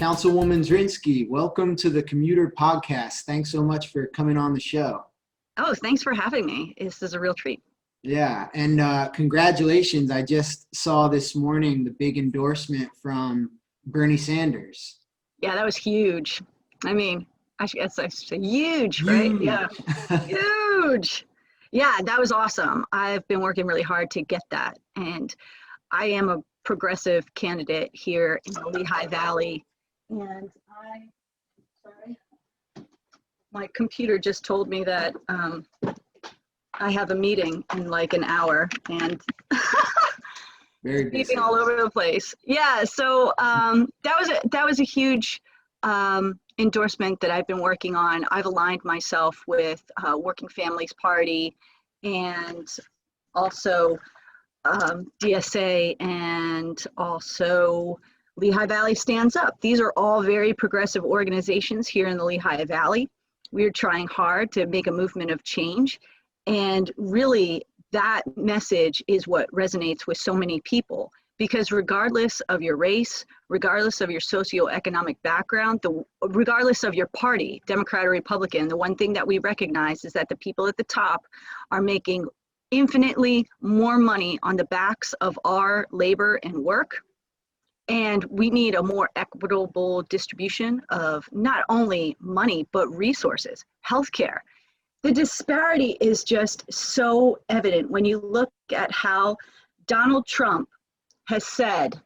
Councilwoman Zrinski, welcome to the Commuter podcast. Thanks so much for coming on the show. Oh, thanks for having me. This is a real treat. Yeah, and congratulations. I just saw this morning the big endorsement from Bernie Sanders. Yeah, that was huge. I mean, I guess that's huge, right? Yeah, huge. Yeah, that was awesome. I've been working really hard to get that. And I am a progressive candidate here in the Lehigh Valley. And my computer just told me that I have a meeting in like an hour and very busy all over the place. Yeah, so that was a huge endorsement that I've been working on. I've aligned myself with Working Families Party and also DSA and also Lehigh Valley Stands Up. These are all very progressive organizations here in the Lehigh Valley. We're trying hard to make a movement of change. And really, that message is what resonates with so many people, because regardless of your race, regardless of your socioeconomic background, regardless of your party, Democrat or Republican, the one thing that we recognize is that the people at the top are making infinitely more money on the backs of our labor and work. And we need a more equitable distribution of not only money, but resources, healthcare. The disparity is just so evident when you look at how Donald Trump has said,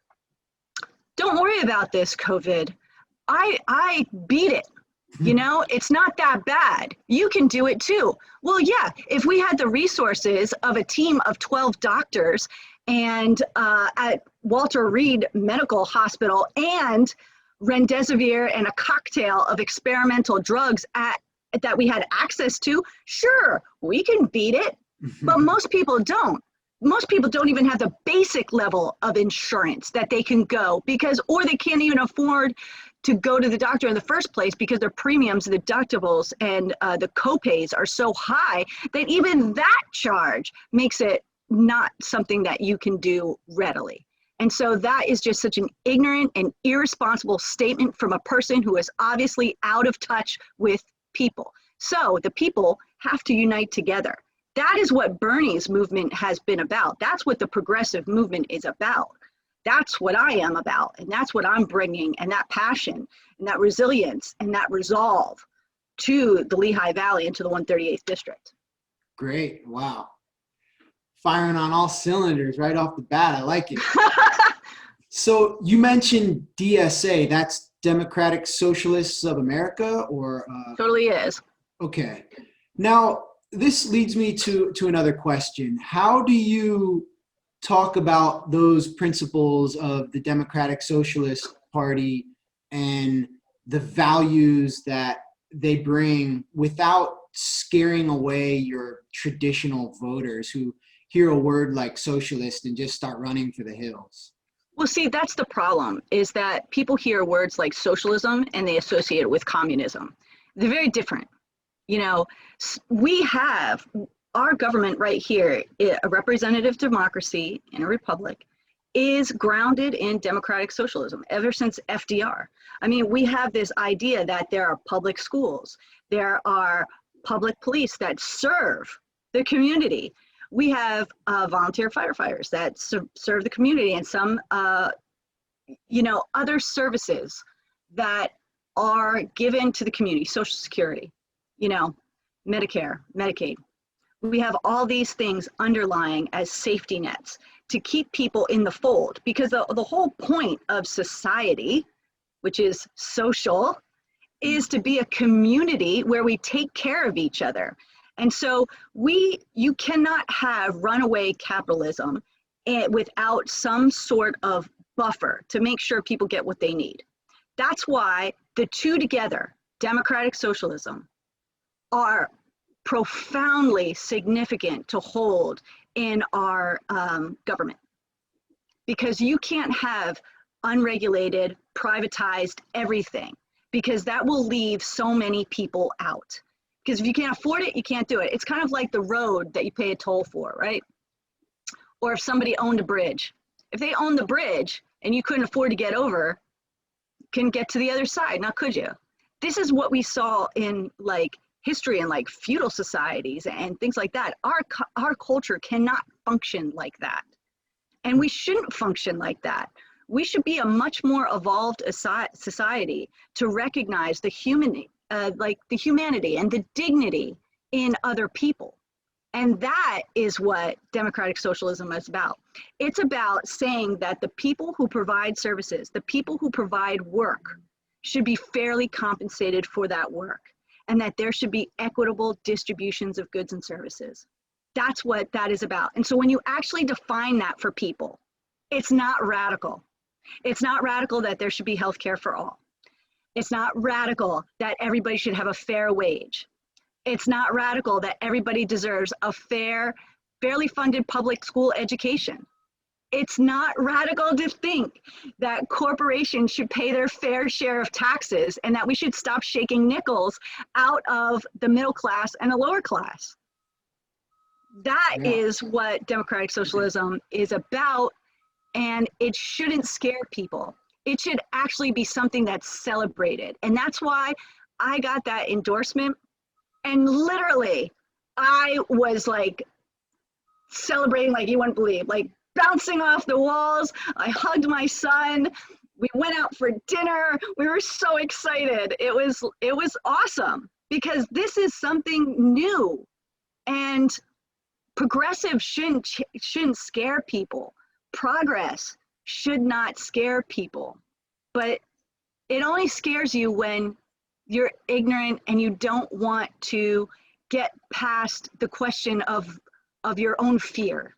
don't worry about this COVID. I beat it. You know, it's not that bad. You can do it too. Well, yeah, if we had the resources of a team of 12 doctors and at Walter Reed Medical Hospital and remdesivir and a cocktail of experimental drugs that we had access to, sure, we can beat it, but most people don't. Most people don't even have the basic level of insurance that they can go or they can't even afford to go to the doctor in the first place because their premiums, the deductibles, and the copays are so high that even that charge makes it not something that you can do readily. And so that is just such an ignorant and irresponsible statement from a person who is obviously out of touch with people. So the people have to unite together. That is what Bernie's movement has been about. That's what the progressive movement is about. That's what I am about, and that's what I'm bringing, and that passion, and that resilience, and that resolve to the Lehigh Valley and to the 138th District. Great, wow. Firing on all cylinders right off the bat, I like it. So you mentioned DSA, that's Democratic Socialists of America, or? Totally is. Okay. Now, this leads me to another question. How do you talk about those principles of the Democratic Socialist Party and the values that they bring without scaring away your traditional voters who hear a word like socialist and just start running for the hills? Well, see, that's the problem, is that people hear words like socialism and they associate it with communism. They're very different. You know, we have our government right here, a representative democracy in a republic, is grounded in democratic socialism ever since FDR. I mean, we have this idea that there are public schools, there are public police that serve the community. We have volunteer firefighters that serve the community, and some, other services that are given to the community, Social Security, Medicare, Medicaid. We have all these things underlying as safety nets to keep people in the fold, because the whole point of society, which is social, is to be a community where we take care of each other. And so you cannot have runaway capitalism without some sort of buffer to make sure people get what they need. That's why the two together, democratic socialism, are profoundly significant to hold in our government, because you can't have unregulated, privatized everything, because that will leave so many people out. Because if you can't afford it, you can't do it. It's kind of like the road that you pay a toll for, right? Or if somebody owned a bridge. If they owned the bridge and you couldn't afford to get over, can get to the other side. Now, could you? This is what we saw in like history and like feudal societies and things like that. Our culture cannot function like that. And we shouldn't function like that. We should be a much more evolved society to recognize the humanity and the dignity in other people. And that is what democratic socialism is about. It's about saying that the people who provide services, the people who provide work, should be fairly compensated for that work, and that there should be equitable distributions of goods and services. That's what that is about. And so when you actually define that for people, it's not radical. It's not radical that there should be health care for all. It's not radical that everybody should have a fair wage. It's not radical that everybody deserves a fairly funded public school education. It's not radical to think that corporations should pay their fair share of taxes and that we should stop shaking nickels out of the middle class and the lower class. That is what democratic socialism is about, and it shouldn't scare people. It should actually be something that's celebrated. And that's why I got that endorsement. And literally, I was like celebrating like you wouldn't believe, like bouncing off the walls. I hugged my son. We went out for dinner. We were so excited. It was awesome because this is something new, and progressive shouldn't scare people. Progress should not scare people, but it only scares you when you're ignorant and you don't want to get past the question of your own fear.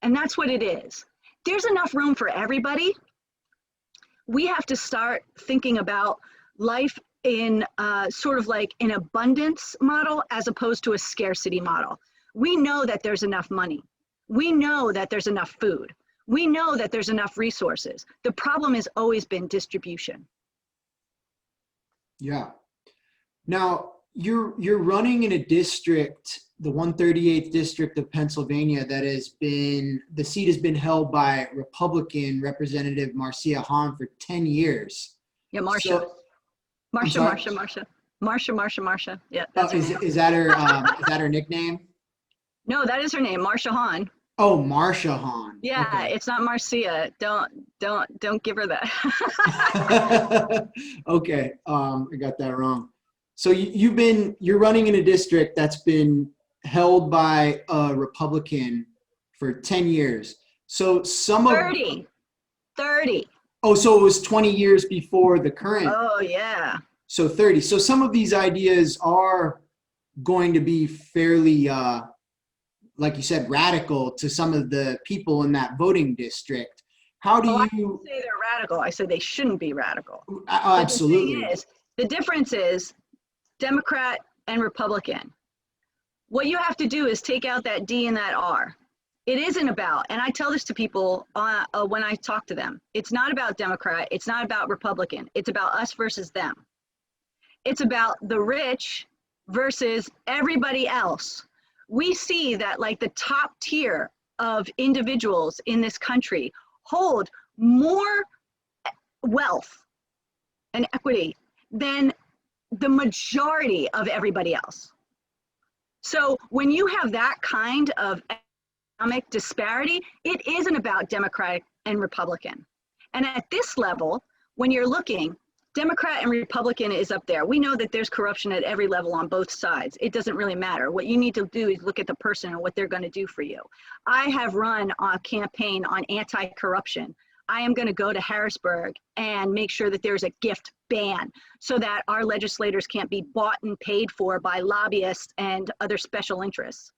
And that's what it is. There's enough room for everybody. We have to start thinking about life in sort of like an abundance model as opposed to a scarcity model. We know that there's enough money. We know that there's enough food. We know that there's enough resources. The problem has always been distribution. Yeah. Now, you're running in a district, the 138th district of Pennsylvania, that the seat has been held by Republican Representative Marcia Hahn for 10 years. Yeah, Marcia. So, Marcia. Yeah, that's her name. Is that her nickname? No, that is her name, Marcia Hahn. Oh, Marcia Hahn. Yeah, okay. It's not Marcia. Don't give her that. Okay, I got that wrong. So you're running in a district that's been held by a Republican for 10 years. So 30. Oh, so it was 20 years before the current. Oh, yeah. So 30. So some of these ideas are going to be fairly, like you said, radical to some of the people in that voting district. How do you? I didn't say they're radical. I said they shouldn't be radical. Absolutely. The difference is Democrat and Republican. What you have to do is take out that D and that R. It isn't about, and I tell this to people when I talk to them, it's not about Democrat, it's not about Republican, it's about us versus them. It's about the rich versus everybody else. We see that like the top tier of individuals in this country hold more wealth and equity than the majority of everybody else. So when you have that kind of economic disparity, it isn't about Democratic and Republican. And at this level, when you're looking, Democrat and Republican is up there. We know that there's corruption at every level on both sides. It doesn't really matter. What you need to do is look at the person and what they're going to do for you. I have run a campaign on anti-corruption. I am going to go to Harrisburg and make sure that there's a gift ban so that our legislators can't be bought and paid for by lobbyists and other special interests.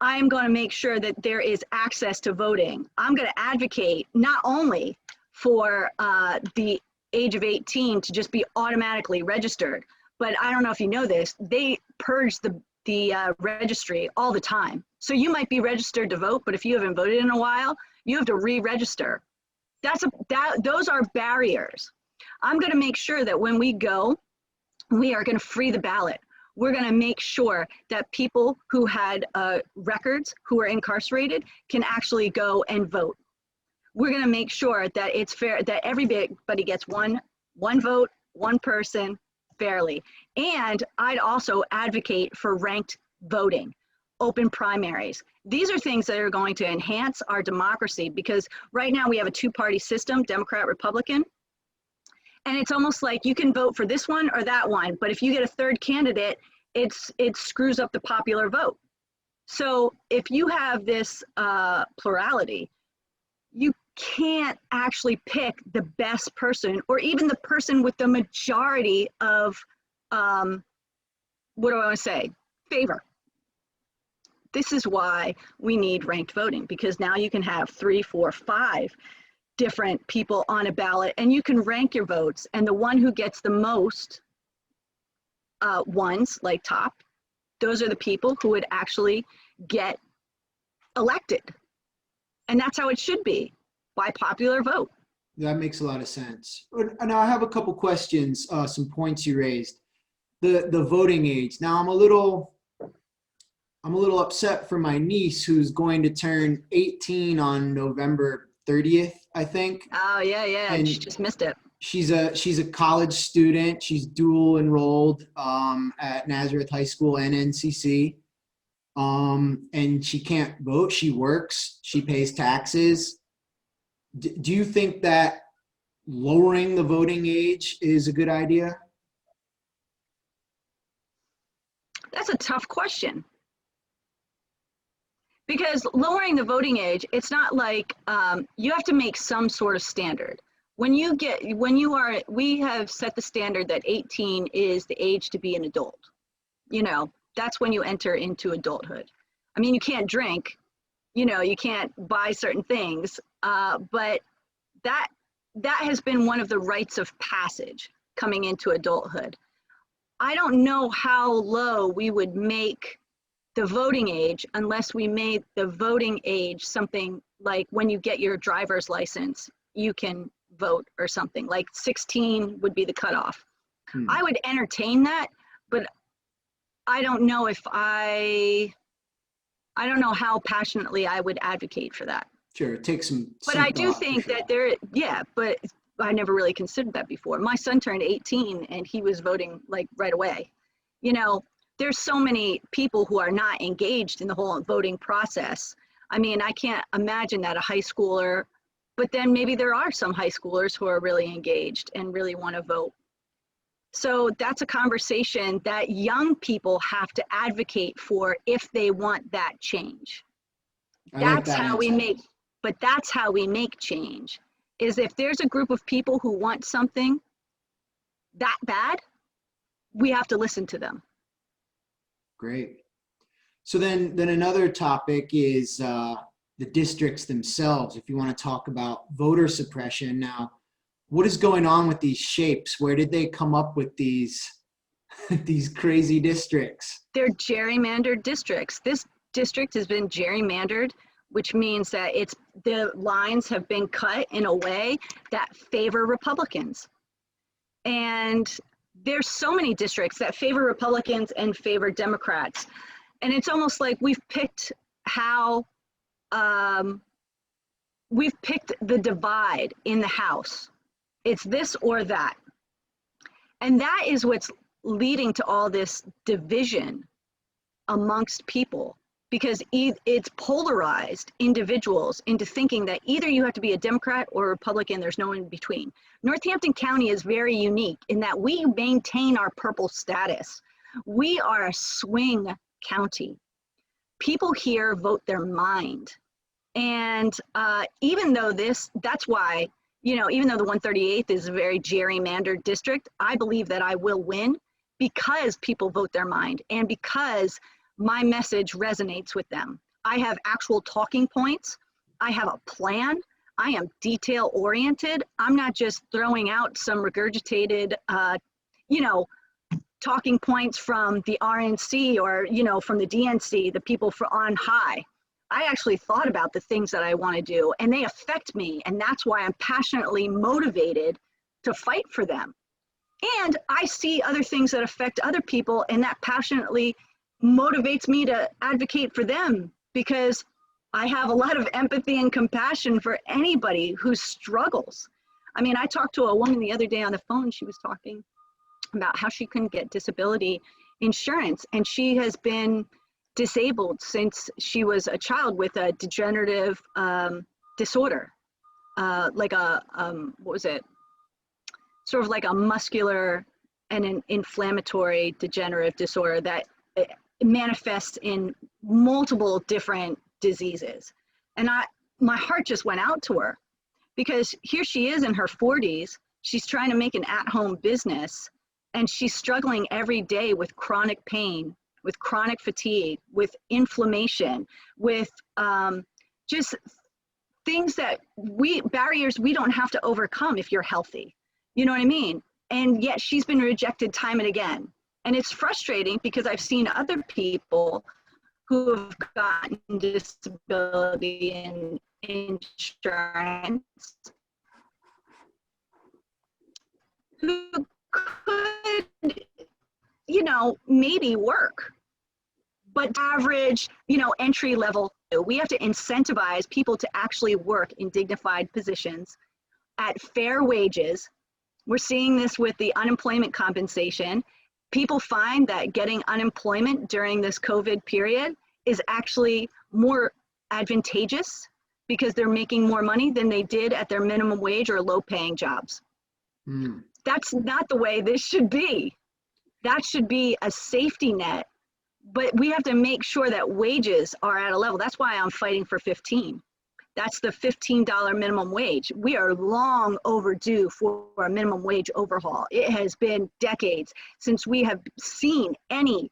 I'm going to make sure that there is access to voting. I'm going to advocate not only for the age of 18 to just be automatically registered, but I don't know if you know this, they purge the registry all the time. So you might be registered to vote, but if you haven't voted in a while, you have to re-register. Those are barriers. I'm going to make sure that when we go, we are going to free the ballot. We're going to make sure that people who had records, who are incarcerated, can actually go and vote. We're going to make sure that it's fair, that everybody gets one One vote, one person, fairly. And I'd also advocate for ranked voting, open primaries. These are things that are going to enhance our democracy, because right now we have a two-party system, Democrat, Republican, and it's almost like you can vote for this one or that one, but if you get a third candidate, it screws up the popular vote. So if you have this plurality, you can't actually pick the best person, or even the person with the majority of, what do I want to say, favor. This is why we need ranked voting, because now you can have 3, 4, 5 different people on a ballot, and you can rank your votes, and the one who gets the most ones, like top, those are the people who would actually get elected. And that's how it should be, by popular vote. That makes a lot of sense. Now I have a couple questions, some points you raised. The voting age. Now I'm a little upset for my niece, who's going to turn 18 on November 30th, I think. Oh yeah, yeah, and she just missed it. She's a college student. She's dual enrolled at Nazareth High School and NCC. And she can't vote. She works. She pays taxes. Do you think that lowering the voting age is a good idea? That's a tough question. Because lowering the voting age, it's not like you have to make some sort of standard. We have set the standard that 18 is the age to be an adult. You know, that's when you enter into adulthood. I mean, you can't drink, you know, you can't buy certain things, but that has been one of the rites of passage coming into adulthood. I don't know how low we would make the voting age unless we made the voting age something like when you get your driver's license, you can vote, or something like 16 would be the cutoff. I would entertain that, but I don't know if I don't know how passionately I would advocate for that. Sure, it takes some But I do thought, think for sure. that yeah, but I never really considered that before. My son turned 18 and he was voting like right away. You know, there's so many people who are not engaged in the whole voting process. I mean, I can't imagine that a high schooler, but then maybe there are some high schoolers who are really engaged and really want to vote. So that's a conversation that young people have to advocate for if they want that change. That's how we make, but that's how we make change, is if there's a group of people who want something that bad, we have to listen to them. Great. So then another topic is the districts themselves. If you want to talk about voter suppression now, what is going on with these shapes? Where did they come up with these these crazy districts? They're gerrymandered districts. This district has been gerrymandered, which means that the lines have been cut in a way that favor Republicans. And there's so many districts that favor Republicans and favor Democrats. And it's almost like we've picked we've picked the divide in the House. It's this or that. And that is what's leading to all this division amongst people, because it's polarized individuals into thinking that either you have to be a Democrat or a Republican, there's no in between. Northampton County is very unique in that we maintain our purple status. We are a swing county. People here vote their mind. And even though that's why, you know, even though the 138th is a very gerrymandered district, I believe that I will win because people vote their mind and because my message resonates with them. I have actual talking points. I have a plan. I am detail oriented. I'm not just throwing out some regurgitated, you know, talking points from the RNC or, you know, from the DNC, the people on high. I actually thought about the things that I want to do and they affect me. And that's why I'm passionately motivated to fight for them. And I see other things that affect other people and that passionately motivates me to advocate for them, because I have a lot of empathy and compassion for anybody who struggles. I mean, I talked to a woman the other day on the phone. She was talking about how she couldn't get disability insurance, and she has been disabled since she was a child with a degenerative disorder, like a, what was it? Sort of like a muscular and an inflammatory degenerative disorder that manifests in multiple different diseases. And my heart just went out to her, because here she is in her 40s, she's trying to make an at-home business, and she's struggling every day with chronic pain, with chronic fatigue, with inflammation, with just things that barriers we don't have to overcome if you're healthy. You know what I mean? And yet she's been rejected time and again. And it's frustrating, because I've seen other people who have gotten disability and insurance who could, you know, maybe work, but average, you know, entry level. We have to incentivize people to actually work in dignified positions at fair wages. We're seeing this with the unemployment compensation. People find that getting unemployment during this COVID period is actually more advantageous, because they're making more money than they did at their minimum wage or low paying jobs. Mm. That's not the way this should be. That should be a safety net, but we have to make sure that wages are at a level. That's why I'm fighting for 15. That's the $15 minimum wage. We are long overdue for a minimum wage overhaul. It has been decades since we have seen any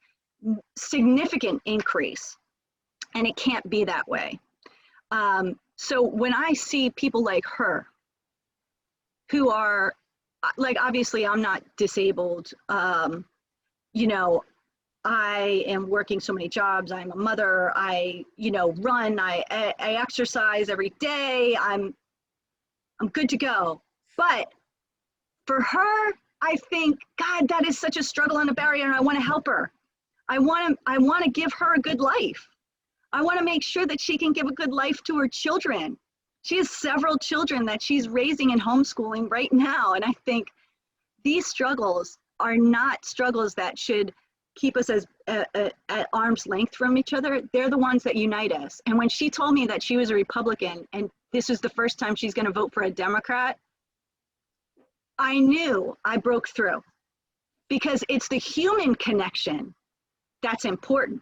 significant increase, and it can't be that way. So when I see people like her, who are, like, obviously I'm not disabled, you know, I am working so many jobs. I'm a mother. I, you know, run. I exercise every day. I'm good to go. But for her, I think, God, that is such a struggle and a barrier, and I want to help her. I want to give her a good life. I want to make sure that she can give a good life to her children. She has several children that she's raising and homeschooling right now, and I think these struggles are not struggles that should keep us as at arm's length from each other. They're the ones that unite us. And when she told me that she was a Republican and this was the first time she's going to vote for a Democrat, I knew I broke through, because it's the human connection that's important.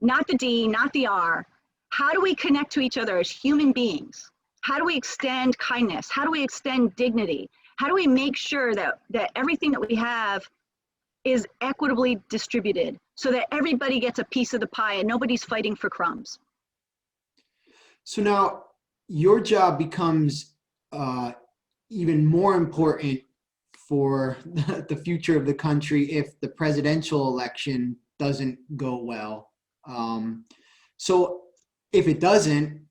Not the D, not the R. How do we connect to each other as human beings? How do we extend kindness? How do we extend dignity? How do we make sure that everything that we have is equitably distributed, so that everybody gets a piece of the pie and nobody's fighting for crumbs? So now your job becomes even more important for the future of the country if the presidential election doesn't go well. So if it doesn't,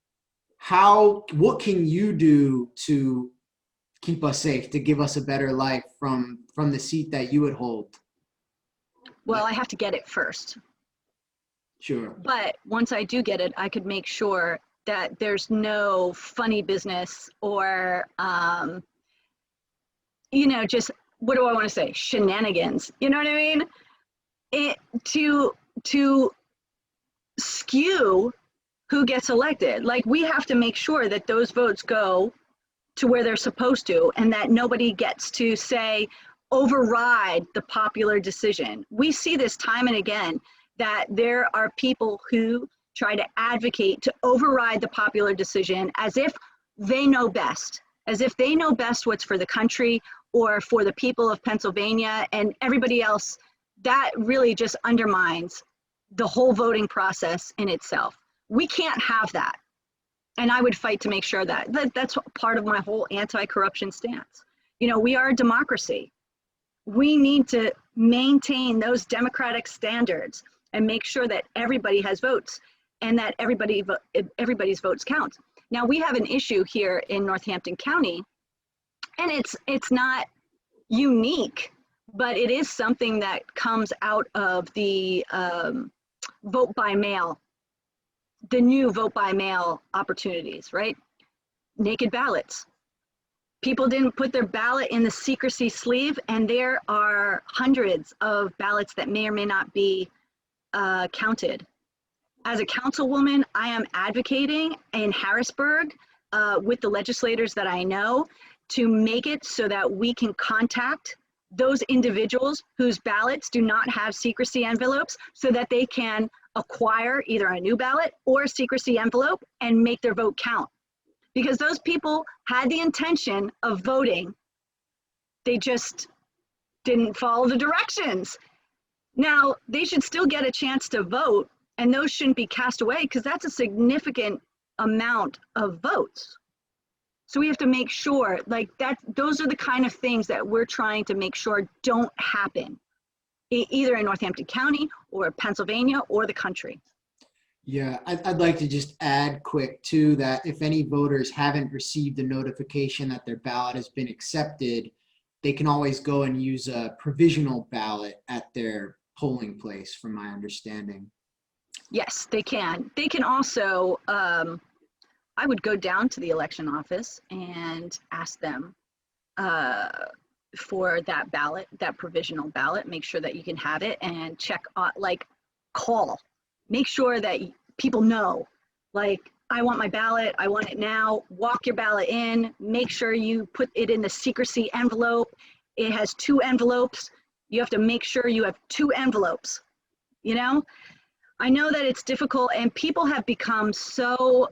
what can you do to keep us safe, to give us a better life from the seat that you would hold? Well, I have to get it first. Sure. But once I do get it, I could make sure that there's no funny business or, you know, just, what do I want to say? Shenanigans. You know what I mean? To skew who gets elected. Like, we have to make sure that those votes go to where they're supposed to, and that nobody gets to say, override the popular decision. We see this time and again, that there are people who try to advocate to override the popular decision as if they know best, what's for the country or for the people of Pennsylvania and everybody else. That really just undermines the whole voting process in itself. We can't have that. And I would fight to make sure that's part of my whole anti-corruption stance. You know, we are a democracy. We need to maintain those democratic standards and make sure that everybody has votes and that everybody's votes count. Now, we have an issue here in Northampton County, and it's not unique, but it is something that comes out of the vote by mail, the new vote by mail opportunities, right? Naked ballots. People didn't put their ballot in the secrecy sleeve, and there are hundreds of ballots that may or may not be counted. As a councilwoman, I am advocating in Harrisburg with the legislators that I know to make it so that we can contact those individuals whose ballots do not have secrecy envelopes so that they can acquire either a new ballot or a secrecy envelope and make their vote count. Because those people had the intention of voting, they just didn't follow the directions. Now, they should still get a chance to vote, and those shouldn't be cast away because that's a significant amount of votes. So we have to make sure, like that, those are the kind of things that we're trying to make sure don't happen, either in Northampton County or Pennsylvania or the country. Yeah, I'd like to just add quick too that if any voters haven't received a notification that their ballot has been accepted, they can always go and use a provisional ballot at their polling place, from my understanding. Yes, they can. They can also, I would go down to the election office and ask them for that ballot, that provisional ballot, make sure that you can have it and check, like call, make sure that people know, like, I want my ballot, I want it now, walk your ballot in, make sure you put it in the secrecy envelope. It has 2 envelopes. You have to make sure you have 2 envelopes, you know? I know that it's difficult and people have become so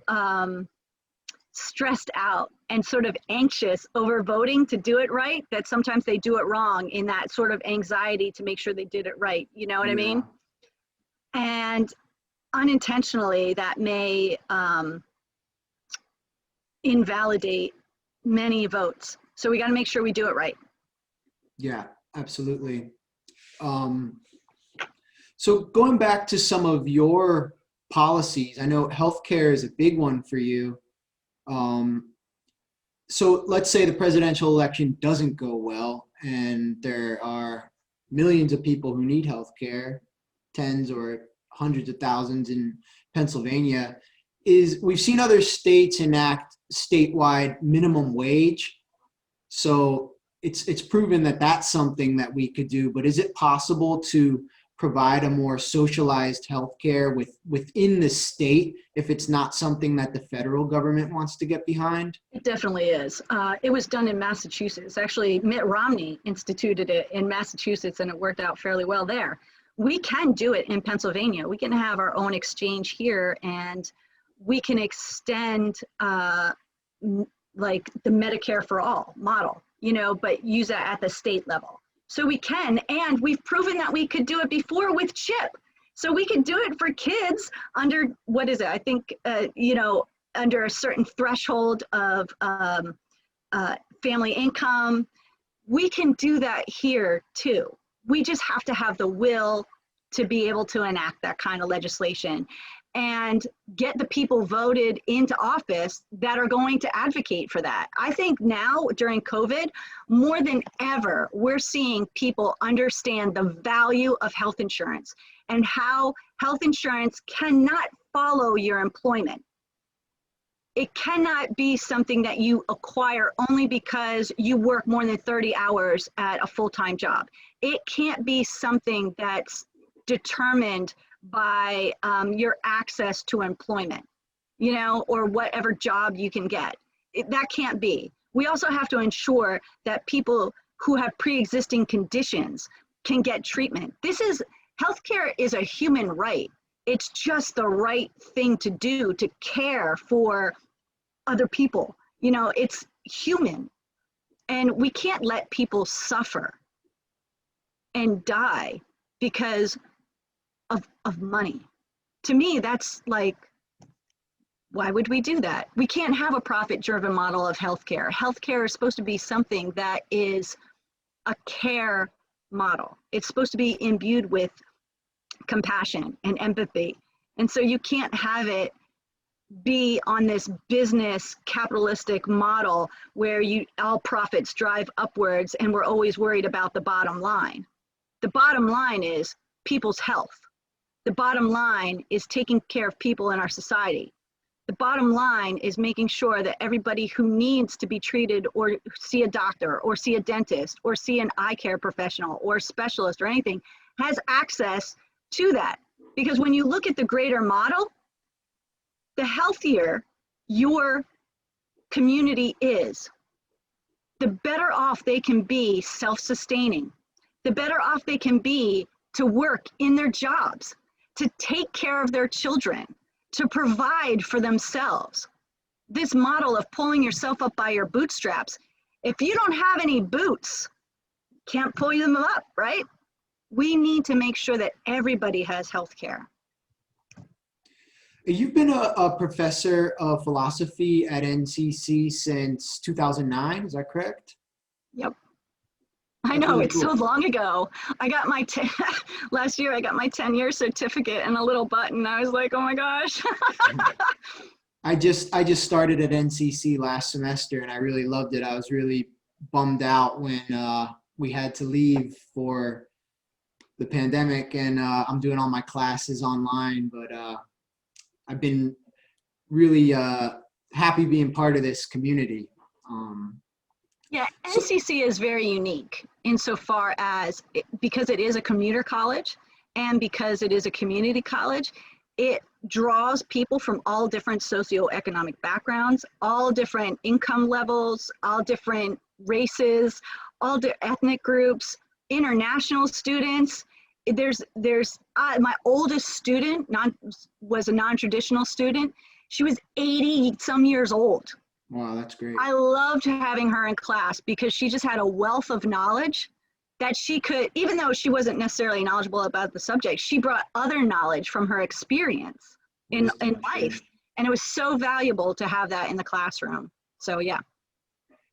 stressed out and sort of anxious over voting to do it right that sometimes they do it wrong in that sort of anxiety to make sure they did it right. You know what I mean? And unintentionally that may invalidate many votes. So we got to make sure we do it right. Yeah, absolutely. So going back to some of your policies, I know healthcare is a big one for you. So let's say the presidential election doesn't go well and there are millions of people who need healthcare, tens or hundreds of thousands in Pennsylvania. We've seen other states enact statewide minimum wage. So it's proven that that's something that we could do, but is it possible to provide a more socialized healthcare within the state if it's not something that the federal government wants to get behind? It definitely is. It was done in Massachusetts. Actually, Mitt Romney instituted it in Massachusetts and it worked out fairly well there. We can do it in Pennsylvania. We can have our own exchange here and we can extend like the Medicare for all model, you know, but use it at the state level. So we can, and we've proven that we could do it before with CHIP. So we could do it for kids under, what is it? I think, you know, under a certain threshold of family income. We can do that here too. We just have to have the will to be able to enact that kind of legislation and get the people voted into office that are going to advocate for that. I think now during COVID, more than ever, we're seeing people understand the value of health insurance and how health insurance cannot follow your employment. It cannot be something that you acquire only because you work more than 30 hours at a full-time job. It can't be something that's determined by your access to employment, you know, or whatever job you can get. That can't be. We also have to ensure that people who have pre-existing conditions can get treatment. Healthcare is a human right. It's just the right thing to do to care for other people. You know, it's human. And we can't let people suffer and die because of money. To me, that's like, why would we do that? We can't have a profit-driven model of healthcare. Healthcare is supposed to be something that is a care model. It's supposed to be imbued with compassion and empathy. And so you can't have it be on this business capitalistic model where all profits drive upwards and we're always worried about the bottom line. The bottom line is people's health. The bottom line is taking care of people in our society. The bottom line is making sure that everybody who needs to be treated or see a doctor or see a dentist or see an eye care professional or specialist or anything has access to that. Because when you look at the greater model, the healthier your community is, the better off they can be self-sustaining, the better off they can be to work in their jobs, to take care of their children, to provide for themselves. This model of pulling yourself up by your bootstraps, if you don't have any boots, can't pull them up, right? We need to make sure that everybody has health care. You've been a professor of philosophy at NCC since 2009, is that correct? Yep. I That's know, really it's cool. so long ago. I got my, last year I got my 10-year certificate and a little button. I was like, oh my gosh. I just started at NCC last semester and I really loved it. I was really bummed out when we had to leave for the pandemic, and I'm doing all my classes online, but I've been really happy being part of this community. Yeah, So, NCC is very unique insofar as, because it is a commuter college and because it is a community college, it draws people from all different socioeconomic backgrounds, all different income levels, all different races, all ethnic groups, international students. There's my oldest student was a non-traditional student. She was 80 some years old. wow, that's great. I loved having her in class because she just had a wealth of knowledge that she could, even though she wasn't necessarily knowledgeable about the subject, she brought other knowledge from her experience in life. And it was so valuable to have that in the classroom. So yeah.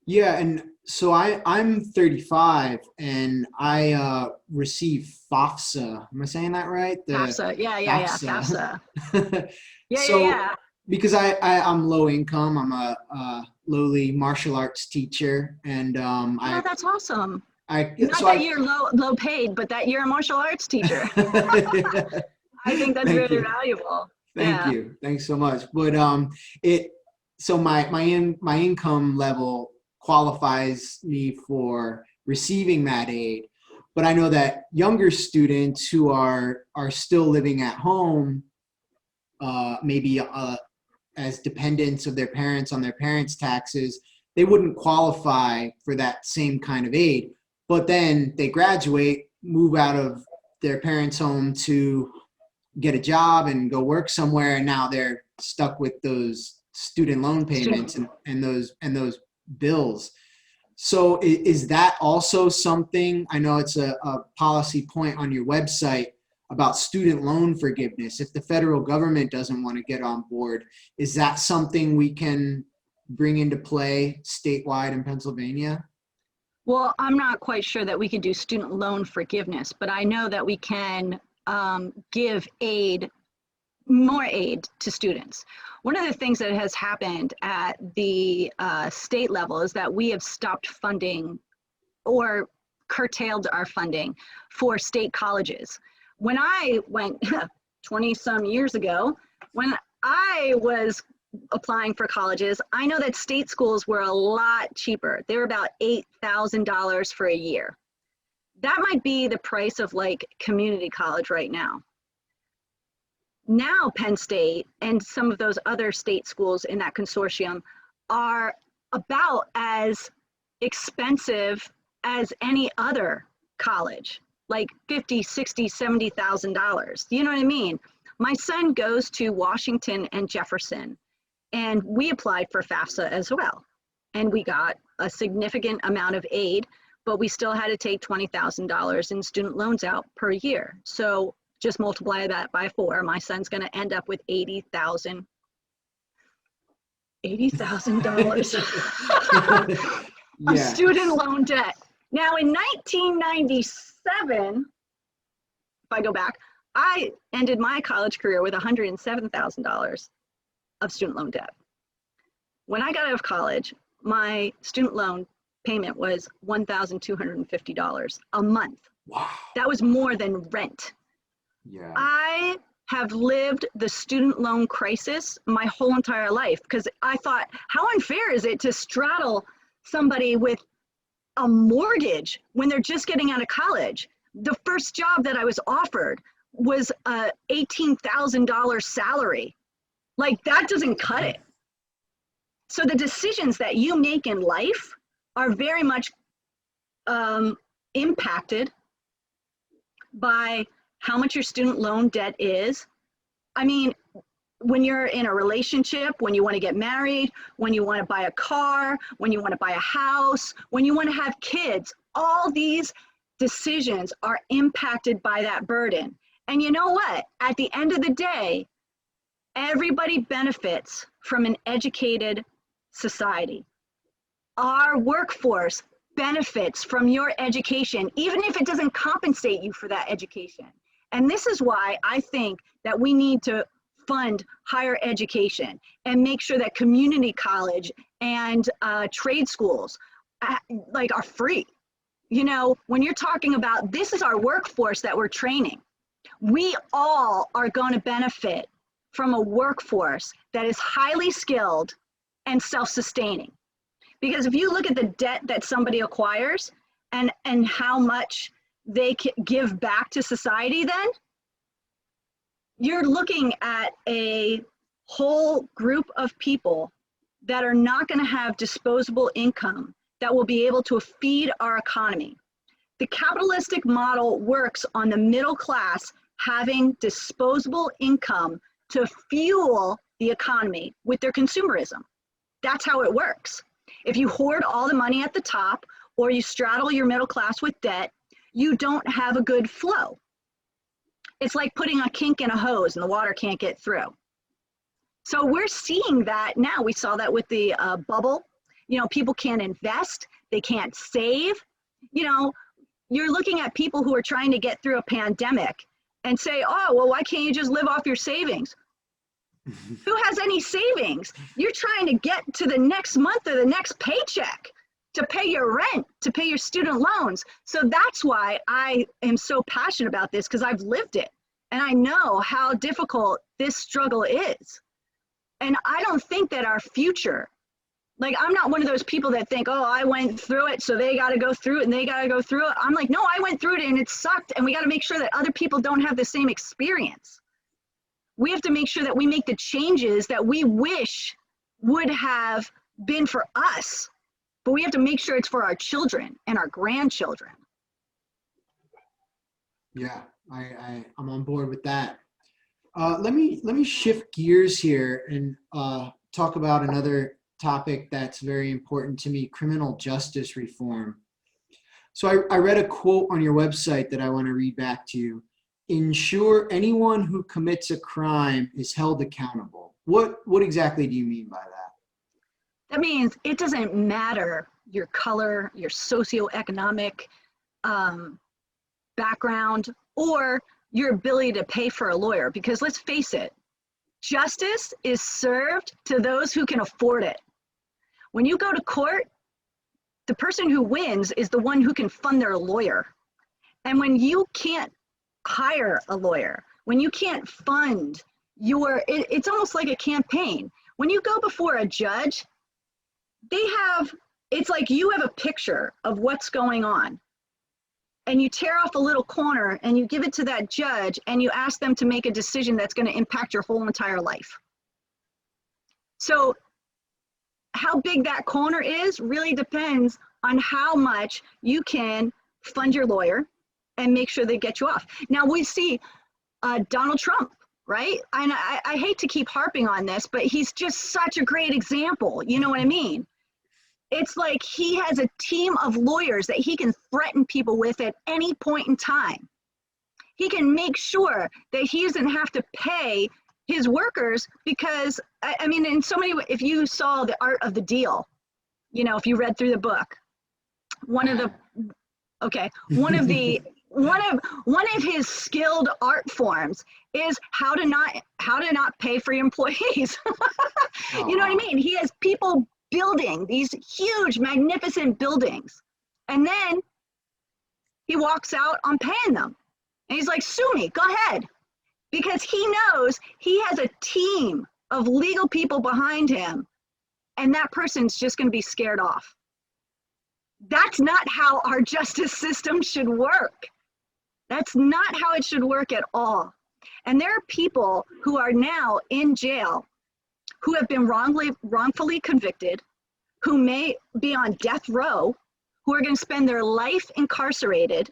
Yeah, and so I'm 35 and I receive FAFSA. Am I saying that right? The FAFSA, yeah, FAFSA. FAFSA. Yeah, So because I'm low income, I'm a lowly martial arts teacher, and Oh, that's awesome. I Not so that I you're low paid, but that you're a martial arts teacher. I think that's Thank really you. valuable. Thank Yeah. you. Thanks so much. But so my income level qualifies me for receiving that aid. But I know that younger students who are still living at home, maybe as dependents of their parents on their parents' taxes, they wouldn't qualify for that same kind of aid. But then they graduate, move out of their parents' home to get a job and go work somewhere, and now they're stuck with those student loan payments and those bills. So is that also something? I know it's a policy point on your website about student loan forgiveness. If the federal government doesn't want to get on board, is that something we can bring into play statewide in Pennsylvania? Well, I'm not quite sure that we can do student loan forgiveness, but I know that we can give more aid to students. One of the things that has happened at the state level is that we have stopped funding or curtailed our funding for state colleges. When I went 20 some years ago, when I was applying for colleges, I know that state schools were a lot cheaper. They were about $8,000 for a year. That might be the price of like community college right now. Now Penn State and some of those other state schools in that consortium are about as expensive as any other college, like $50,000, $60,000, $70,000. You know what I mean? My son goes to Washington and Jefferson, and we applied for FAFSA as well. And we got a significant amount of aid, but we still had to take $20,000 in student loans out per year. So just multiply that by 4. My son's going to end up with $80,000 of Yeah. student loan debt. Now in 1997, if I go back, I ended my college career with $107,000 of student loan debt. When I got out of college, my student loan payment was $1,250 a month. Wow. That was more than rent. Yeah. I have lived the student loan crisis my whole entire life, because I thought, how unfair is it to straddle somebody with a mortgage when they're just getting out of college? The first job that I was offered was a $18,000 salary. Like, that doesn't cut it. So the decisions that you make in life are very much impacted by how much your student loan debt is. I mean, when you're in a relationship, when you want to get married, when you want to buy a car, when you want to buy a house, when you want to have kids, all these decisions are impacted by that burden. And you know what? At the end of the day, everybody benefits from an educated society. Our workforce benefits from your education, even if it doesn't compensate you for that education. And this is why I think that we need to fund higher education and make sure that community college and trade schools are free. You know, when you're talking about, this is our workforce that we're training. We all are going to benefit from a workforce that is highly skilled and self-sustaining. Because if you look at the debt that somebody acquires and how much they give back to society, then you're looking at a whole group of people that are not going to have disposable income that will be able to feed our economy. The capitalistic model works on the middle class having disposable income to fuel the economy with their consumerism. That's how it works. If you hoard all the money at the top, or you straddle your middle class with debt, you don't have a good flow. It's like putting a kink in a hose and the water can't get through. So we're seeing that now. We saw that with the bubble. You know, people can't invest, they can't save. You know, you're looking at people who are trying to get through a pandemic and say, oh, well, why can't you just live off your savings? Who has any savings? You're trying to get to the next month or the next paycheck to pay your rent, to pay your student loans. So that's why I am so passionate about this, because I've lived it and I know how difficult this struggle is. And I don't think that our future, like, I'm not one of those people that think, oh, I went through it, so they got to go through it and they got to go through it. I'm like, no, I went through it and it sucked, and we got to make sure that other people don't have the same experience. We have to make sure that we make the changes that we wish would have been for us, but we have to make sure it's for our children and our grandchildren. Yeah, I'm on board with that. Let me shift gears here and talk about another topic that's very important to me: criminal justice reform. So I read a quote on your website that I want to read back to you. Ensure anyone who commits a crime is held accountable. What exactly do you mean by that? That means it doesn't matter your color, your socioeconomic background, or your ability to pay for a lawyer, because let's face it, justice is served to those who can afford it. When you go to court, the person who wins is the one who can fund their lawyer. And when you can't hire a lawyer, when you can't fund it's almost like a campaign. When you go before a judge, it's like you have a picture of what's going on, and you tear off a little corner and you give it to that judge and you ask them to make a decision that's going to impact your whole entire life. So how big that corner is really depends on how much you can fund your lawyer and make sure they get you off. Now we see Donald Trump, right? And I hate to keep harping on this, but he's just such a great example. You know what I mean? It's like he has a team of lawyers that he can threaten people with at any point in time. He can make sure that he doesn't have to pay his workers, because I mean, in so many ways, if you saw The Art of the Deal, you know, if you read through the book, one of his skilled art forms is how to not pay for your employees. You know what I mean? He has people building these huge, magnificent buildings, and then he walks out on paying them, and he's like, sue me, go ahead. because he knows he has a team of legal people behind him, and that person's just going to be scared off. That's not how our justice system should work. That's not how it should work at all. And there are people who are now in jail who have been wrongfully convicted, who may be on death row, who are going to spend their life incarcerated,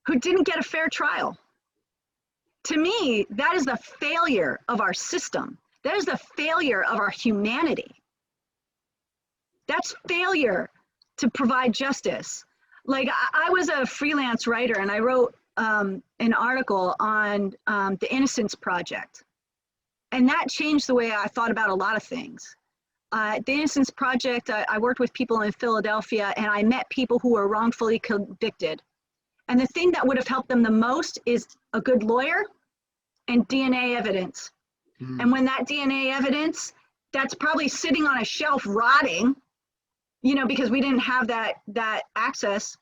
who didn't get a fair trial. To me, that is the failure of our system. That is the failure of our humanity. That's failure to provide justice. Like, I was a freelance writer, and I wrote an article on the Innocence Project. And that changed the way I thought about a lot of things. The Innocence Project, I worked with people in Philadelphia, and I met people who were wrongfully convicted. And the thing that would have helped them the most is a good lawyer and DNA evidence. And when that DNA evidence, that's probably sitting on a shelf rotting, you know, because we didn't have that access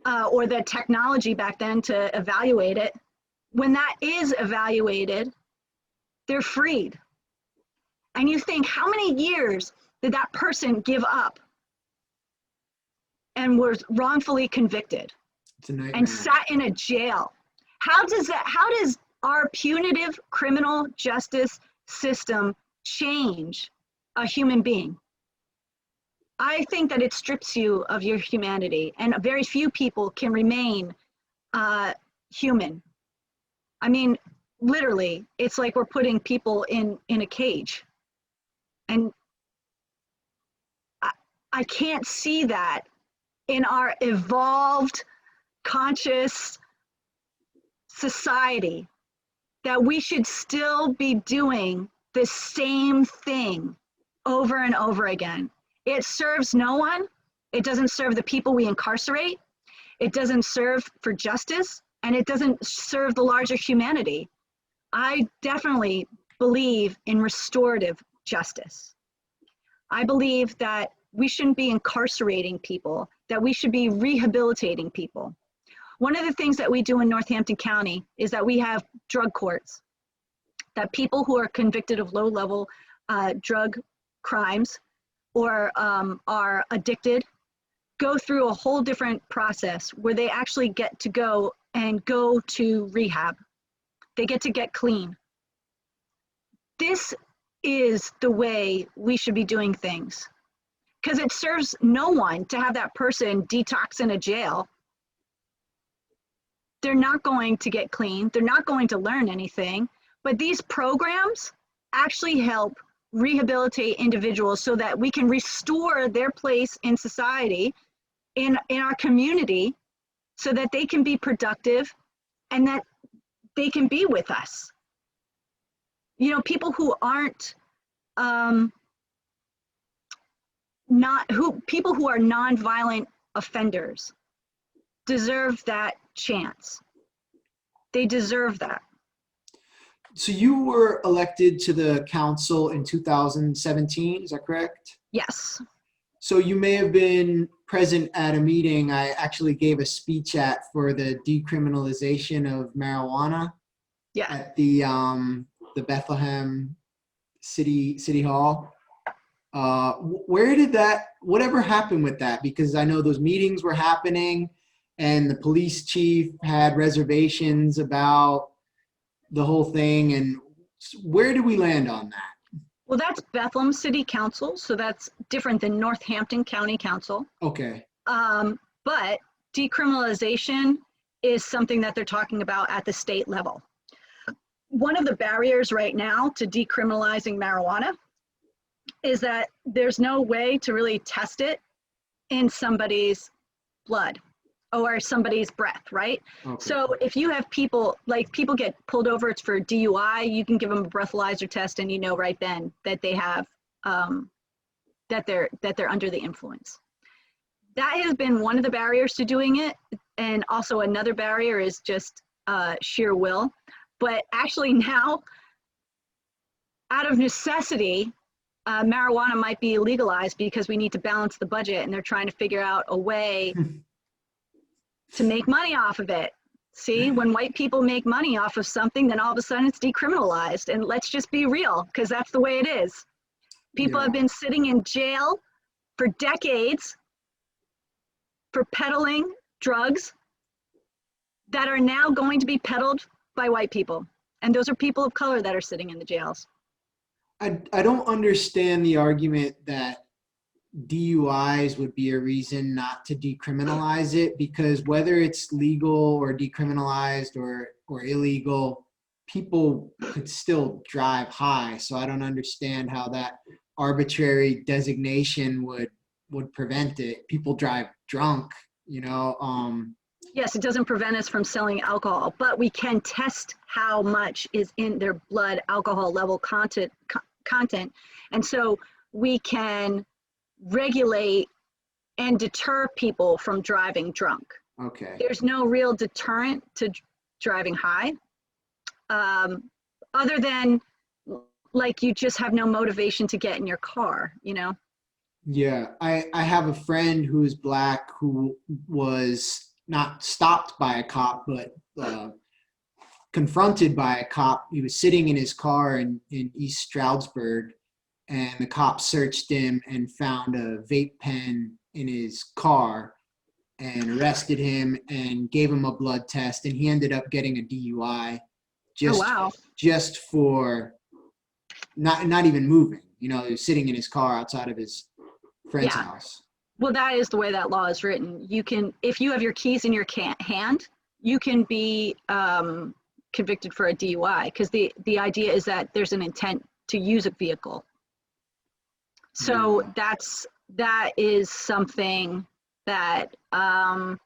or the technology back then to evaluate it. When that is evaluated, they're freed. And you think, how many years did that person give up and was wrongfully convicted and sat in a jail? How does our punitive criminal justice system change a human being? I think that it strips you of your humanity, and very few people can remain human. I mean, literally, it's like we're putting people in a cage. And I can't see that in our evolved, conscious society, that we should still be doing the same thing over and over again. It serves no one. It doesn't serve the people we incarcerate. It doesn't serve for justice, and it doesn't serve the larger humanity. I definitely believe in restorative justice. I believe that we shouldn't be incarcerating people, that we should be rehabilitating people. One of the things that we do in Northampton County is that we have drug courts, that people who are convicted of low-level drug crimes or are addicted go through a whole different process where they actually get to go to rehab. They get to get clean. This is the way we should be doing things, because it serves no one to have that person detox in a jail. They're not going to get clean. They're not going to learn anything. But these programs actually help rehabilitate individuals so that we can restore their place in society, in our community, so that they can be productive and that they can be with us. You know, people who aren't people who are nonviolent offenders deserve that chance. They deserve that. So you were elected to the council in 2017, is that correct? Yes. So you may have been present at a meeting I actually gave a speech at for the decriminalization of marijuana. Yeah. At the Bethlehem City Hall. Where did whatever happened with that? Because I know those meetings were happening and the police chief had reservations about the whole thing. And where do we land on that? Well, that's Bethlehem City Council, so that's different than Northampton County Council. Okay. But decriminalization is something that they're talking about at the state level. One of the barriers right now to decriminalizing marijuana is that there's no way to really test it in somebody's blood or somebody's breath, right? Okay. So if you have people, like people get pulled over, it's for DUI, you can give them a breathalyzer test and you know right then that they have, that they're under the influence. That has been one of the barriers to doing it. And also another barrier is just sheer will. But actually now, out of necessity, marijuana might be legalized because we need to balance the budget and they're trying to figure out a way to make money off of it. See, when white people make money off of something, then all of a sudden it's decriminalized. And let's just be real, because that's the way it is. People have been sitting in jail for decades for peddling drugs that are now going to be peddled by white people. And those are people of color that are sitting in the jails. I don't understand the argument that DUIs would be a reason not to decriminalize it, because whether it's legal or decriminalized or illegal, people could still drive high. So I don't understand how that arbitrary designation would prevent it. People drive drunk, you know. Yes, it doesn't prevent us from selling alcohol, but we can test how much is in their blood alcohol level content. And so we can regulate and deter people from driving drunk. Okay. There's no real deterrent to driving high, other than like you just have no motivation to get in your car, you know? Yeah, I have a friend who's Black who was not stopped by a cop, but confronted by a cop. He was sitting in his car in East Stroudsburg, and the cop searched him and found a vape pen in his car and arrested him and gave him a blood test, and he ended up getting a DUI just for not even moving. You know, he was sitting in his car outside of his friend's house. Well, that is the way that law is written. You can, if you have your keys in your hand, you can be convicted for a DUI, because the idea is that there's an intent to use a vehicle. So that is something that drunk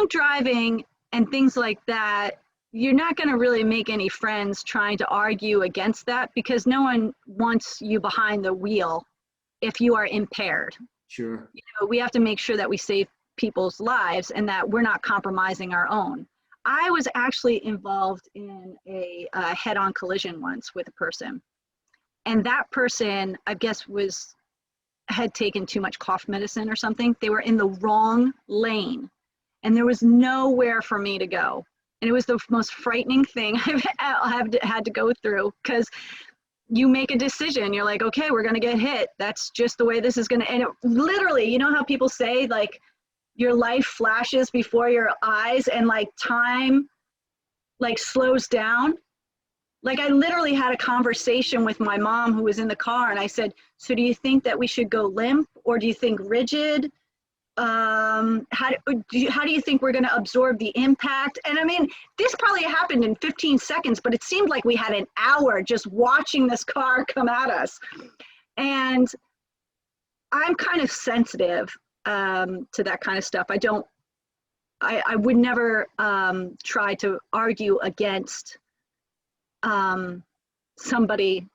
driving and things like that, you're not going to really make any friends trying to argue against that, because no one wants you behind the wheel if you are impaired. Sure. You know, we have to make sure that we save people's lives and that we're not compromising our own. I was actually involved in a head-on collision once with a person. And that person, I guess, had taken too much cough medicine or something. They were in the wrong lane, and there was nowhere for me to go. And it was the most frightening thing I've had to go through, because you make a decision. You're like, okay, we're going to get hit. That's just the way this is going to end. Literally, you know how people say, like, your life flashes before your eyes and like time like slows down? Like, I literally had a conversation with my mom who was in the car, and I said, so do you think that we should go limp, or do you think rigid? How do you think we're going to absorb the impact? And I mean, this probably happened in 15 seconds, but it seemed like we had an hour just watching this car come at us. And I'm kind of sensitive to that kind of stuff. I would never try to argue against somebody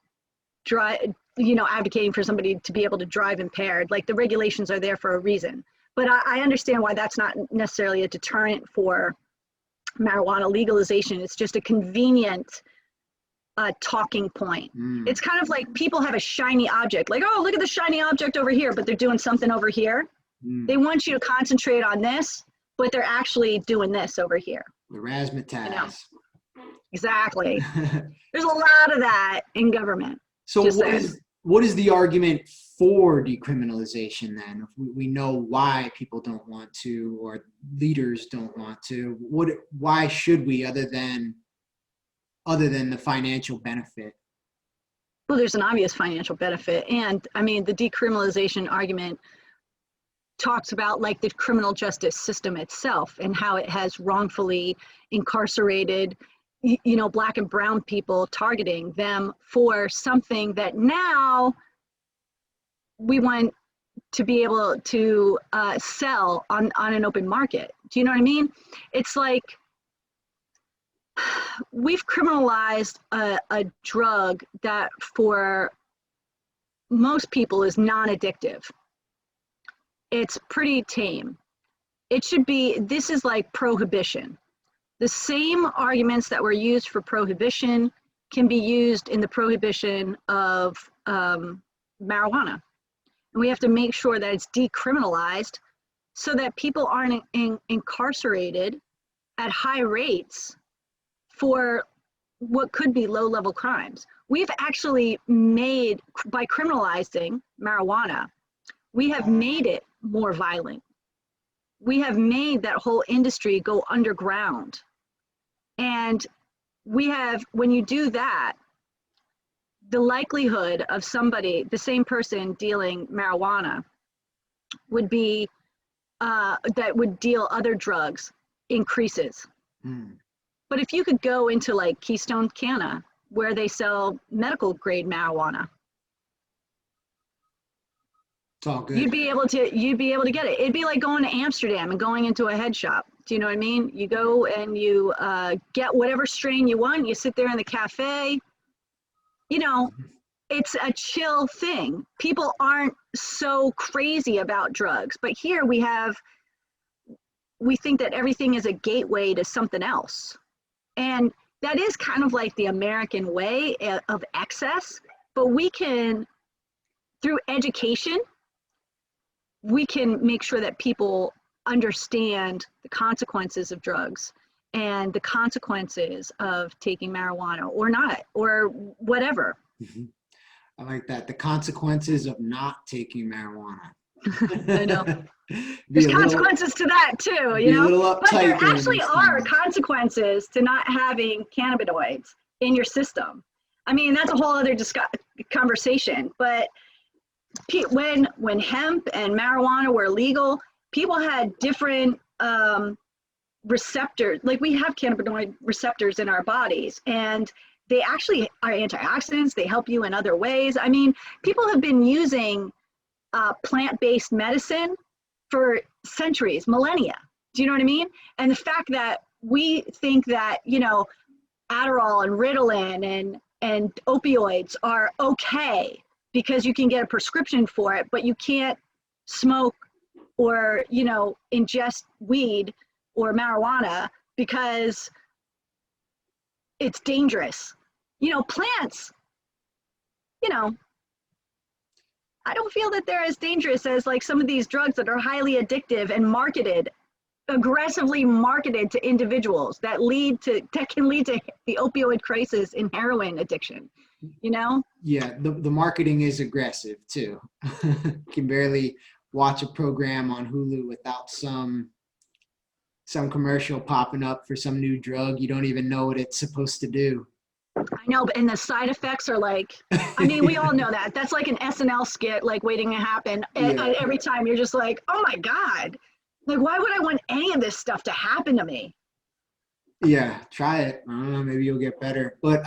advocating for somebody to be able to drive impaired. Like, the regulations are there for a reason. But I understand why that's not necessarily a deterrent for marijuana legalization. It's just a convenient talking point. It's kind of like people have a shiny object, like, oh, look at the shiny object over here, but they're doing something over here. They want you to concentrate on this, but they're actually doing this over here. The razzmatazz. You know? Exactly. There's a lot of that in government. So what is the argument for decriminalization then? If we know why people don't want to, or leaders don't want to, why should we, other than the financial benefit? Well, there's an obvious financial benefit. And I mean, the decriminalization argument talks about like the criminal justice system itself and how it has wrongfully incarcerated, Black and brown people, targeting them for something that now we want to be able to sell on an open market. Do you know what I mean? It's like we've criminalized a drug that for most people is non-addictive. It's pretty tame. This is like prohibition. The same arguments that were used for prohibition can be used in the prohibition of marijuana. And we have to make sure that it's decriminalized so that people aren't incarcerated at high rates for what could be low-level crimes. We've actually made, by criminalizing marijuana, we have made it more violent. We have made that whole industry go underground. And we have, when you do that, the likelihood of somebody, the same person dealing marijuana, would be, that would deal other drugs increases. But if you could go into like Keystone Canna, where they sell medical grade marijuana, It's all good. you'd be able to get it. It'd be like going to Amsterdam and going into a head shop. Do you know what I mean? You go and you get whatever strain you want. You sit there in the cafe. You know, it's a chill thing. People aren't so crazy about drugs, but here we think that everything is a gateway to something else. And that is kind of like the American way of excess, but we can, through education, we can make sure that people understand the consequences of drugs and the consequences of taking marijuana or not, or whatever. I like that. The consequences of not taking marijuana. I know. There's consequences to that too, you know? But there actually are consequences to not having cannabinoids in your system. I mean, that's a whole other conversation. But when hemp and marijuana were legal, people had different receptors. Like we have cannabinoid receptors in our bodies, and they actually are antioxidants. They help you in other ways. I mean, people have been using plant-based medicine for centuries, millennia. Do you know what I mean? And the fact that we think that, you know, Adderall and Ritalin and opioids are okay because you can get a prescription for it, but you can't smoke or, you know, ingest weed or marijuana because it's dangerous. You know, plants, you know, I don't feel that they're as dangerous as like some of these drugs that are highly addictive and marketed, aggressively marketed to individuals that can lead to the opioid crisis and heroin addiction, you know? Yeah, the marketing is aggressive too. You can barely watch a program on Hulu without some commercial popping up for some new drug. You don't even know what it's supposed to do. I know, and the side effects are like, I mean, we all know that. That's like an SNL skit, like waiting to happen. And every time you're just like, oh my God, like, why would I want any of this stuff to happen to me? Yeah, try it. I don't know, maybe you'll get better. But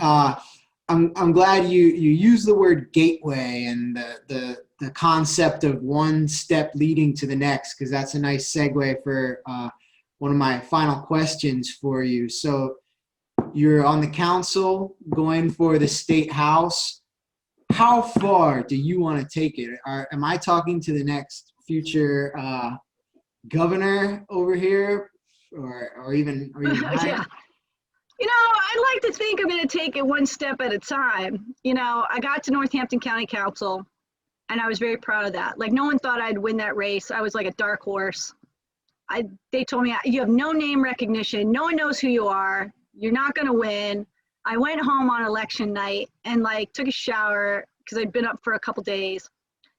I'm glad you use the word gateway and the concept of one step leading to the next, because that's a nice segue for one of my final questions for you. So you're on the council going for the state house. How far do you want to take it? Am I talking to the next future governor over here or even higher? Yeah. You know, I like to think I'm going to take it one step at a time. You know, I got to Northampton County Council and I was very proud of that. Like, no one thought I'd win that race. I was like a dark horse. They told me, you have no name recognition. No one knows who you are. You're not going to win. I went home on election night and like took a shower because I'd been up for a couple days,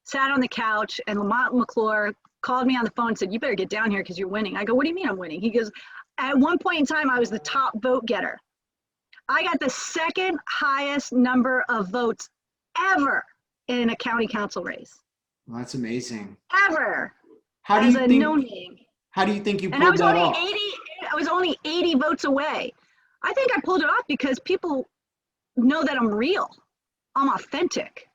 sat on the couch, and Lamont McClure called me on the phone and said, you better get down here because you're winning. I go, what do you mean I'm winning? He goes, at one point in time, I was the top vote getter. I got the second highest number of votes ever in a county council race. Well, that's amazing. Ever. How do you think, no name. How do you think you pulled that off? I was only 80 votes away. I think I pulled it off because people know that I'm real. I'm authentic.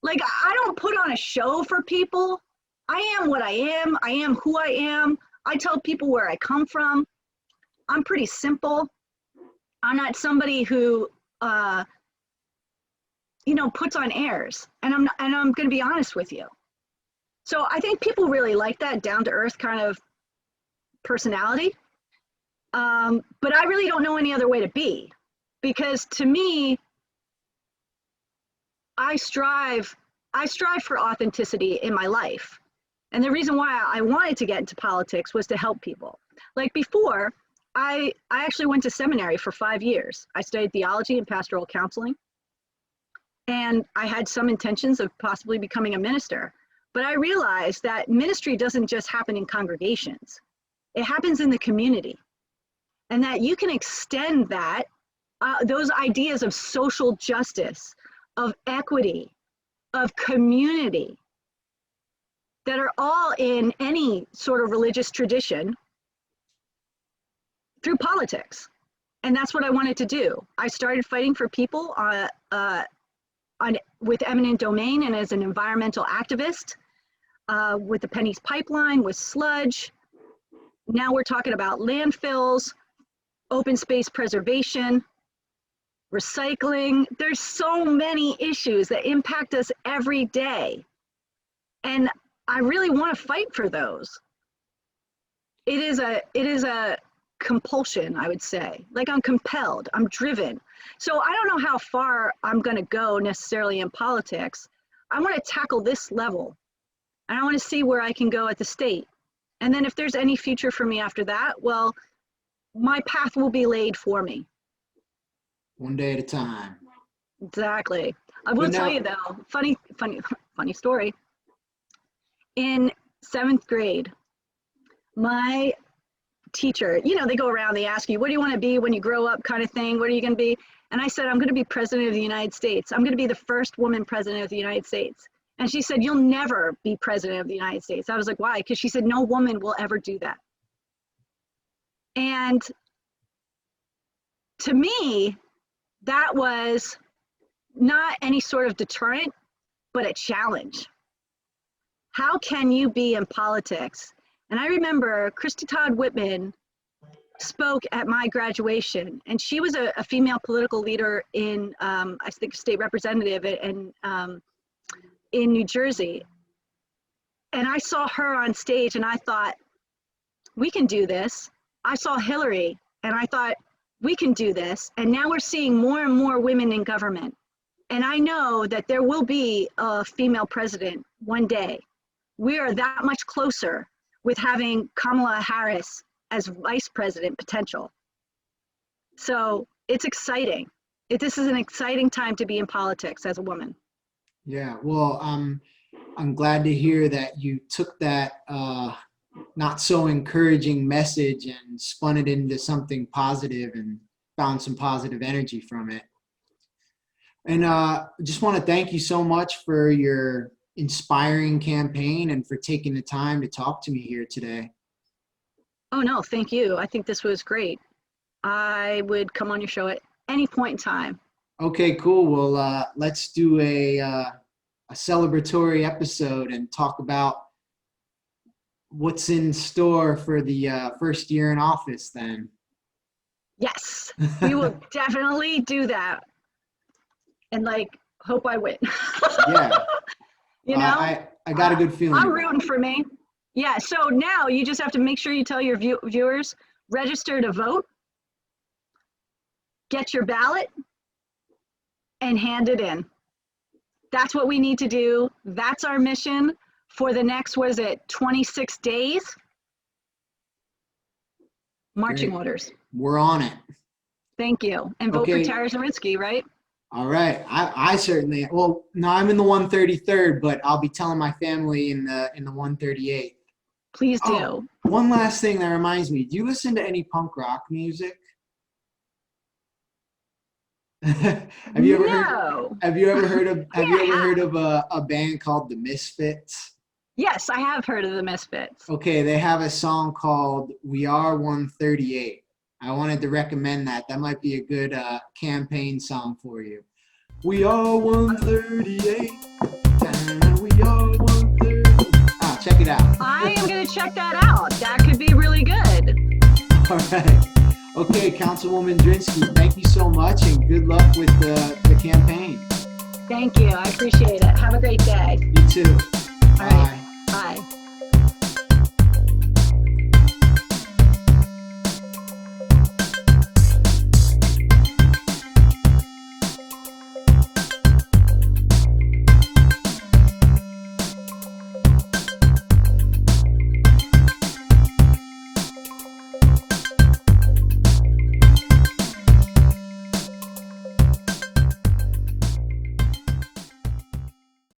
Like, I don't put on a show for people. I am what I am. I am who I am. I tell people where I come from. I'm pretty simple. I'm not somebody who, you know, puts on airs. And I'm going to be honest with you. So I think people really like that down to earth kind of personality. But I really don't know any other way to be, because to me, I strive for authenticity in my life. And the reason why I wanted to get into politics was to help people. Like before, I actually went to seminary for 5 years. I studied theology and pastoral counseling. And I had some intentions of possibly becoming a minister. But I realized that ministry doesn't just happen in congregations. It happens in the community. And that you can extend that, those ideas of social justice, of equity, of community, that are all in any sort of religious tradition, through politics. And that's what I wanted to do. I started fighting for people with eminent domain and as an environmental activist, with the Penny's pipeline, with sludge. Now we're talking about landfills, open space preservation, recycling. There's so many issues that impact us every day. And I really want to fight for those. It is a compulsion, I would say. Like, I'm compelled, I'm driven. So I don't know how far I'm going to go necessarily in politics. I want to tackle this level, and I want to see where I can go at the state. And then if there's any future for me after that, well, my path will be laid for me. One day at a time. Exactly. I will tell you though, funny story. In 7th grade, my teacher, you know, they go around, they ask you, what do you want to be when you grow up, kind of thing, what are you going to be? And I said, I'm going to be president of the United States. I'm going to be the first woman president of the United States. And she said, you'll never be president of the United States. I was like, why? Because she said, no woman will ever do that. And to me, that was not any sort of deterrent, but a challenge. How can you be in politics? And I remember Christy Todd Whitman spoke at my graduation, and she was a female political leader in, I think, state representative in New Jersey. And I saw her on stage, and I thought, we can do this. I saw Hillary, and I thought, we can do this. And now we're seeing more and more women in government. And I know that there will be a female president one day. We are that much closer with having Kamala Harris as vice president potential. So it's exciting. This is an exciting time to be in politics as a woman. Yeah, well, I'm glad to hear that you took that not so encouraging message and spun it into something positive and found some positive energy from it. And just want to thank you so much for your inspiring campaign and for taking the time to talk to me here today. Oh, no, thank you. I think this was great. I would come on your show at any point in time. Okay, cool. Well, let's do a celebratory episode and talk about what's in store for the first year in office then. Yes, we will definitely do that. And hope I win. Yeah. You know, I got a good feeling. I'm rooting for me. Yeah, so now you just have to make sure you tell your viewers, register to vote, get your ballot, and hand it in. That's what we need to do. That's our mission for the next, 26 days? Marching orders. We're on it. Thank you. And vote for Tara Zrinski, right? All right. I certainly, well, no, I'm in the 133rd, but I'll be telling my family in the 138th. Please do. Oh, one last thing that reminds me, do you listen to any punk rock music? Have you ever heard of a band called the Misfits? Yes, I have heard of the Misfits. Okay, they have a song called We Are 138. I wanted to recommend that. That might be a good campaign song for you. We are 138. We are 138. Check it out. I am going to check that out. That could be really good. All right. Okay, Councilwoman Zrinski, thank you so much and good luck with the campaign. Thank you. I appreciate it. Have a great day. You too. All right. Bye.